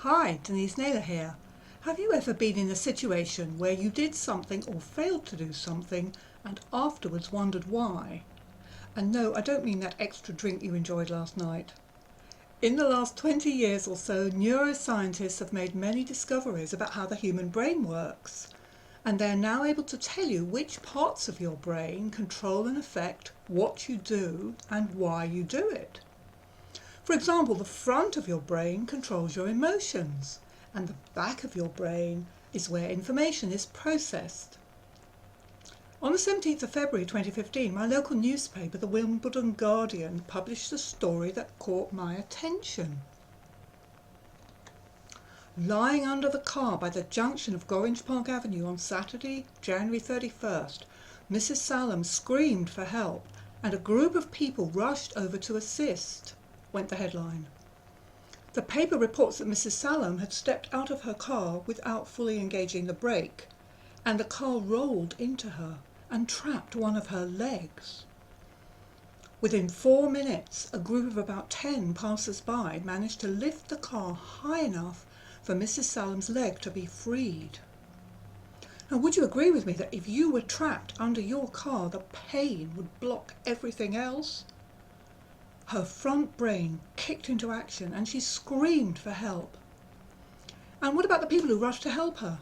Hi, Denise Naylor here. Have you ever been in a situation where you did something or failed to do something and afterwards wondered why? And no, I don't mean that extra drink you enjoyed last night. In the last 20 years or so, neuroscientists have made many discoveries about how the human brain works. And they're now able to tell you which parts of your brain control and affect what you do and why you do it. For example, the front of your brain controls your emotions, and the back of your brain is where information is processed. On the 17th of February 2015, my local newspaper, the Wimbledon Guardian, published a story that caught my attention. Lying under the car by the junction of Gorringe Park Avenue on Saturday, January 31st, Mrs. Salem screamed for help, and a group of people rushed over to assist, went the headline. The paper reports that Mrs. Salem had stepped out of her car without fully engaging the brake, and the car rolled into her and trapped one of her legs. Within 4 minutes, a group of about 10 passers-by managed to lift the car high enough for Mrs. Salem's leg to be freed. Now, would you agree with me that if you were trapped under your car, the pain would block everything else? Her front brain kicked into action and she screamed for help. And what about the people who rushed to help her?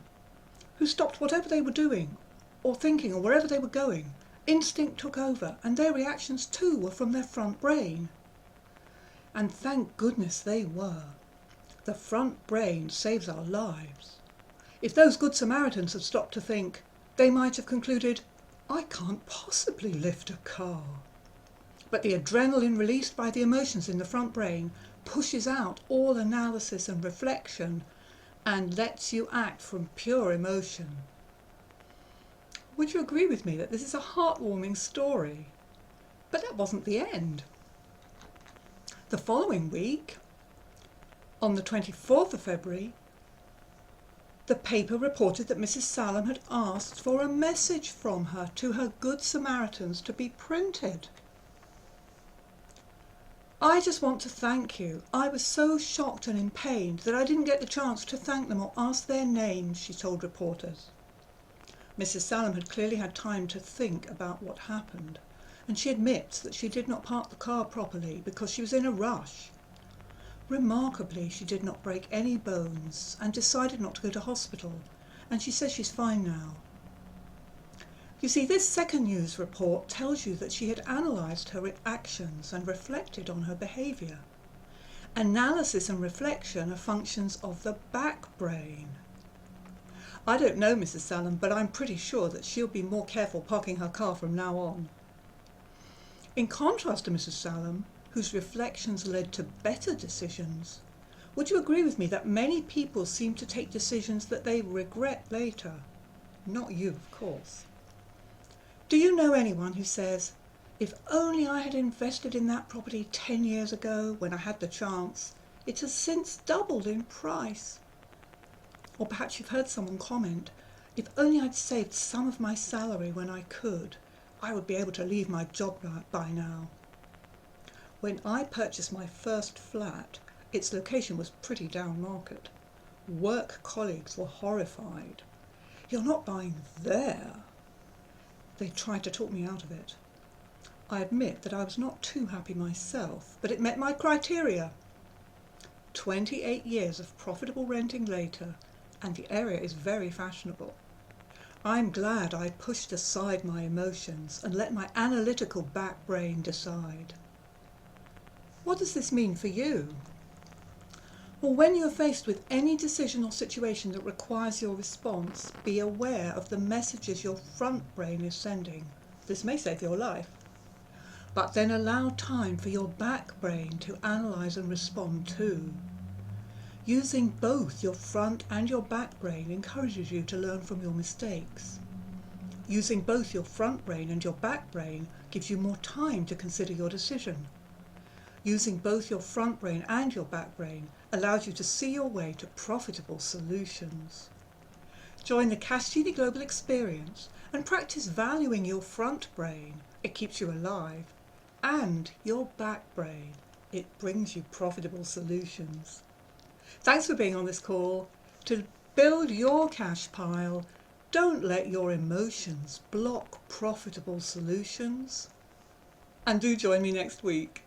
Who stopped whatever they were doing or thinking or wherever they were going? Instinct took over and their reactions too were from their front brain. And thank goodness they were. The front brain saves our lives. If those good Samaritans had stopped to think, they might have concluded, I can't possibly lift a car. But the adrenaline released by the emotions in the front brain pushes out all analysis and reflection and lets you act from pure emotion. Would you agree with me that this is a heartwarming story? But that wasn't the end. The following week, on the 24th of February, the paper reported that Mrs. Salem had asked for a message from her to her good Samaritans to be printed. I just want to thank you. I was so shocked and in pain that I didn't get the chance to thank them or ask their names, she told reporters. Mrs. Salem had clearly had time to think about what happened, and she admits that she did not park the car properly because she was in a rush. Remarkably, she did not break any bones and decided not to go to hospital, and she says she's fine now. You see, this second news report tells you that she had analysed her actions and reflected on her behaviour. Analysis and reflection are functions of the back brain. I don't know Mrs. Salem, but I'm pretty sure that she'll be more careful parking her car from now on. In contrast to Mrs. Salem, whose reflections led to better decisions, would you agree with me that many people seem to take decisions that they regret later? Not you, of course. Do you know anyone who says, if only I had invested in that property 10 years ago when I had the chance, it has since doubled in price? Or perhaps you've heard someone comment, if only I'd saved some of my salary when I could, I would be able to leave my job by now. When I purchased my first flat, its location was pretty down market. Work colleagues were horrified. You're not buying there. They tried to talk me out of it. I admit that I was not too happy myself, but it met my criteria. 28 years of profitable renting later, and the area is very fashionable. I'm glad I pushed aside my emotions and let my analytical back brain decide. What does this mean for you? Well, when you're faced with any decision or situation that requires your response, be aware of the messages your front brain is sending. This may save your life. But then allow time for your back brain to analyse and respond too. Using both your front and your back brain encourages you to learn from your mistakes. Using both your front brain and your back brain gives you more time to consider your decision. Using both your front brain and your back brain allows you to see your way to profitable solutions. Join the Cash Genie Global Experience and practice valuing your front brain. It keeps you alive. And your back brain. It brings you profitable solutions. Thanks for being on this call. To build your cash pile, don't let your emotions block profitable solutions. And do join me next week.